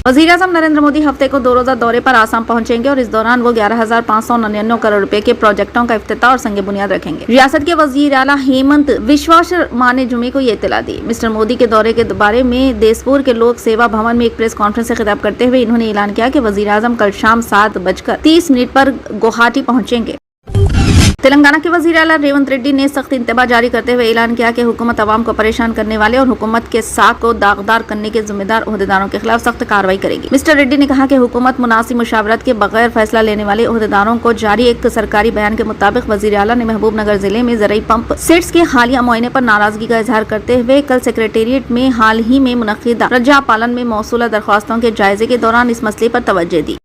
वज़ीर-ए-आज़म नरेंद्र मोदी हफ्ते को 2 रोज़ा दौरे पर आसाम पहुंचेंगे और इस दौरान वो 11,599 करोड़ रुपए के प्रोजेक्टों का इफ्तिताह और संग बुनियाद रखेंगे। रियासत के वज़ीर आला हेमंत बिस्वा शर्मा ने जुमे को ये इत्तला दी। मिस्टर मोदी के दौरे के बारे में देसपुर के लोक सेवा भवन में एक प्रेस कॉन्फ्रेंस से खिताब करते हुए इन्होंने ऐलान किया कि वज़ीर-ए-आज़म कल शाम 7:30 पर गुवाहाटी पहुंचेंगे। तेलंगाना के वज़ीर आला रेवंत रेड्डी ने सख्त इंतबाह जारी करते हुए ऐलान किया कि हुकूमत अवाम को परेशान करने वाले और हुकूमत के साख को दागदार करने के जिम्मेदार ओहदेदारों के खिलाफ सख्त कार्रवाई करेगी। मिस्टर रेड्डी ने कहा कि हुकूमत मुनासिब मुशावरत के बगैर फैसला लेने वाले ओहदेदारों को जारी एक सरकारी बयान के मुताबिक वज़ीर आला ने महबूब नगर जिले में ज़रई पंप सेट्स के हालिया मुआयने पर नाराजगी का इजहार करते हुए कल सेक्रेटेरिएट में हाल ही में मुनक्किदा रजा पालन में मौसूला दरख्वास्तों के जायजे के दौरान इस मसले पर तवज्जो दी।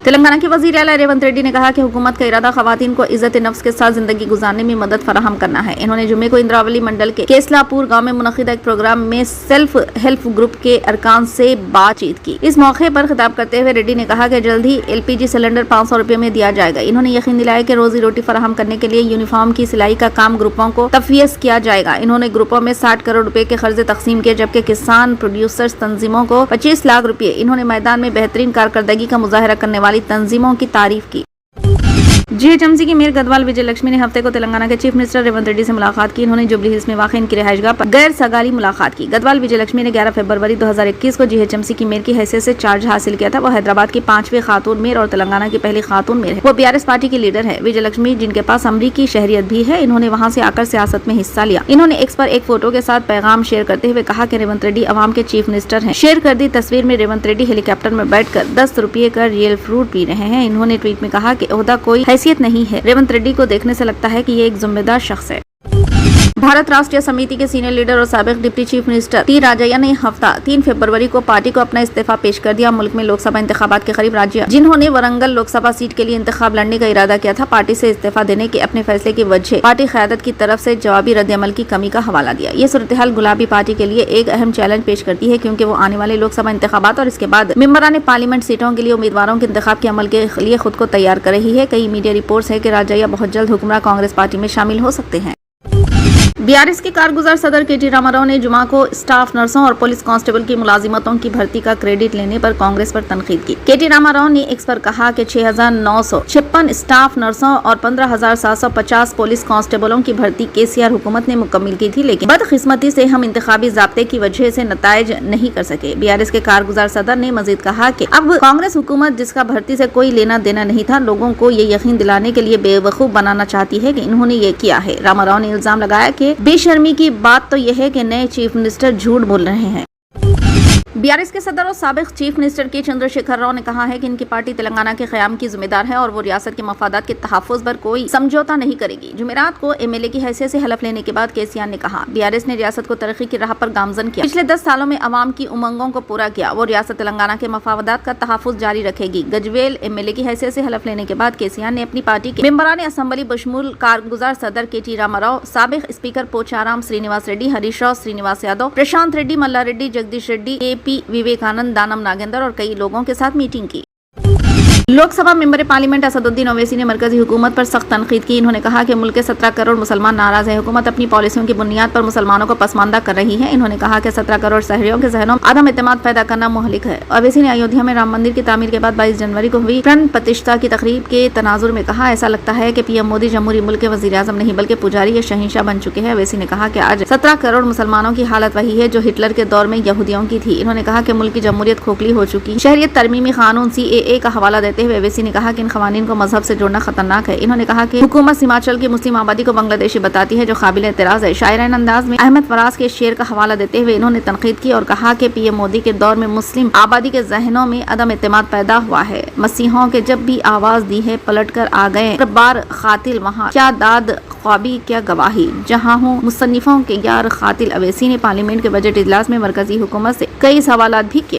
तेलंगाना के वज़ीर आला रेवंत रेड्डी ने कहा कि हुकूमत का इरादा खवातीन को इज्जत नफ्स के साथ जिंदगी गुजारने में मदद फराहम करना है। इन्होंने जुमे को इंद्रावली मंडल के केसलापुर गांव में मुनक्किदा एक प्रोग्राम में सेल्फ हेल्प ग्रुप के अरकान से बातचीत की। इस मौके पर खिताब करते हुए रेड्डी ने कहा कि जल्द ही LPG सिलेंडर 500 रुपए में दिया जाएगा। इन्होंने यकीन दिलाया कि रोजी रोटी फराहम करने के लिए यूनिफॉर्म की सिलाई का काम ग्रुपों को तफवीज़ किया जाएगा। इन्होंने ग्रुपों में 60 करोड़ रुपए के कर्जे तकसीम किए, जबकि किसान प्रोड्यूसर्स तंजीमों को 25 लाख रुपए। इन्होंने मैदान में बेहतरीन कारकर्दगी का मुजाहरा करने वाली तंजीमों की तारीफ की। GHMC की मेयर गदवाल विजय लक्ष्मी ने हफ्ते को तेलंगाना के चीफ मिनिस्टर रेवंत रेड्डी से मुलाकात की। इन्होंने जुबली हिल्स में वाक़ई इनकी रिहाइशगाह पर गैर सगाली मुलाकात की। गदवाल विजय लक्ष्मी ने 11 फरवरी 2021 को GHMC की मेयर की हैसियत से चार्ज हासिल किया था। वो हैदराबाद की 5वीं खातून मेयर और तेलंगाना की पहली खातून मेयर है। वो PRS पार्टी की लीडर है। विजय लक्ष्मी जिनके पास अमरीकी शहरियत भी है, इन्होंने वहाँ से आकर सियासत में हिस्सा लिया। इन्होंने एक्स पर एक फोटो के साथ पैगाम शेयर करते हुए कहा कि रेवंत रेड्डी अवाम के चीफ मिनिस्टर हैं। शेयर कर दी तस्वीर में रेवंत रेड्डी हेलीकॉप्टर में बैठकर 10 रुपये का रियल फ्रूट पी रहे हैं। इन्होंने ट्वीट में कहा कि ओहदा कोई हैसियत नहीं है। रेवंत रेड्डी को देखने से लगता है कि ये एक जिम्मेदार शख्स है। भारत राष्ट्रीय समिति के सीनियर लीडर और साबिक deputy chief minister T Rajaiah ने हफ्ता 3 फरवरी को पार्टी को अपना इस्तीफा पेश कर दिया। मुल्क में लोकसभा इंतखाबात के करीब राज्य जिन्होंने वरंगल लोकसभा सीट के लिए इंतखाब लड़ने का इरादा किया था, पार्टी से इस्तीफा देने के अपने फैसले की वजह पार्टी क़यादत की तरफ से जवाबी रद्द-ए-अमल की कमी का हवाला दिया। ये सूरत-ए-हाल गुलाबी पार्टी के लिए एक अहम चैलेंज पेश करती है, क्योंकि वो आने वाले लोकसभा इंतखाबात और इसके बाद मेंबरान पार्लियामेंट सीटों के लिए उम्मीदवारों के इंतखाब के अमल के लिए खुद को तैयार कर रही है। कई मीडिया रिपोर्ट्स है कि राजैया बहुत जल्द हुक्मरान कांग्रेस पार्टी में शामिल हो सकते हैं। BRS के कारगुजार सदर KT रामाराव ने जुमा को स्टाफ नर्सों और पुलिस कांस्टेबल की मुलाजिमतों की भर्ती का क्रेडिट लेने पर कांग्रेस पर तनकीद की। KT रामाराव ने एक्स पर कहा कि 6,956 स्टाफ नर्सों और 15,750 पुलिस कांस्टेबलों की भर्ती KCR हुकूमत ने मुकम्मिल की थी, लेकिन बदकिस्मती से हम इंतखाबी ज़ाब्ते की वजह से नताइज नहीं कर सके। BRS के कारगुजार सदर ने मजीद कहा कि अब कांग्रेस हुकूमत, जिसका भर्ती से कोई लेना देना नहीं था, लोगों को ये यकीन दिलाने के लिए बेवकूफ बनाना चाहती है कि इन्होंने ये किया है। रामाराव ने इल्जाम लगाया कि बेशर्मी की बात तो यह है कि नए चीफ मिनिस्टर झूठ बोल रहे हैं। BRS के सदर और साबिक चीफ मिनिस्टर के चंद्रशेखर राव ने कहा है कि इनकी पार्टी तेलंगाना के क़याम की जिम्मेदार है और वो रियासत के मफादात के तहफ़्फ़ुज़ पर कोई समझौता नहीं करेगी। जुमेरात को MLA की हैसियत से हलफ लेने के बाद KCR ने कहा, BRS ने रियासत को तरक्की की राह पर गामजन किया। पिछले 10 सालों में अवाम की उमंगों को पूरा किया। वो रियासत तेलंगाना के मफादात का तहफ़्फ़ुज़ जारी रखेगी। गजवेल MLA की हैसियत से हलफ लेने के बाद KCR ने अपनी पार्टी के मेंबरान असम्बली बशमूल कारगुजार सदर KT रामाराव, साबिक स्पीकर पोचाराम श्रीनिवास रेड्डी, हरीश राव, श्रीनिवास यादव, प्रशांत रेड्डी, मल्ला रेड्डी, जगदीश रेड्डी, AP विवेकानंद, दानम नागेंद्र और कई लोगों के साथ मीटिंग की। लोकसभा मेंबर पार्लियामेंट असदुद्दीन ओवैसी ने मरकजी हुकूमत पर सख्त तनकीद की। इन्होंने कहा कि मुल्क के 17 करोड़ मुसलमान नाराज है। हुकूमत अपनी पॉलिसियों की बुनियाद पर मुसलमानों को पसमानदा कर रही है। इन्होंने कहा कि 17 करोड़ शहरियों के ज़हनों में अदम एतमाद पैदा करना मुहलिक है। ओवैसी ने अयोध्या में राम मंदिर की तामीर के बाद 22 जनवरी को हुई प्रण प्रतिष्ठा की तकरीब के तनाजुर में कहा, ऐसा लगता है कि PM मोदी जमहूरी मुल्क के वज़ीर-ए-आज़म नहीं बल्कि पुजारी या शहंशाह बन चुके हैं। ओवैसी ने कहा कि आज 17 करोड़ मुसलमानों की हालत वही है जो हिटलर के दौर में यहूदियों की थी। इन्होंने कहा कि मुल्क की जमहूरियत खोखली हो चुकी। शहरियत तरमीमी कानून CAA का हवाला देते हुए ओवैसी ने कहा इन खवानीन को मजहब से जोड़ना खतरनाक है। इन्होंने कहा कि हुकूमत हिमाचल की मुस्लिम आबादी को बांग्लादेशी बताती है, जो काबिल एतराज है। शायराना अंदाज में अहमद फराज के शेर का हवाला देते हुए इन्होंने तनकीद की और कहा कि PM मोदी के दौर में मुस्लिम आबादी के जहनों में अदम एतमाद पैदा हुआ है। मसीहों के जब भी आवाज दी है पलट कर आ गए बार खातिल, वहाँ क्या दाद ख्वाबी क्या गवाही, जहाँ हूँ मुसन्निफों के यार खातिल। ओवैसी ने पार्लियामेंट के बजट इजलास में मरकजी हुकूमत से कई सवालात भी किए।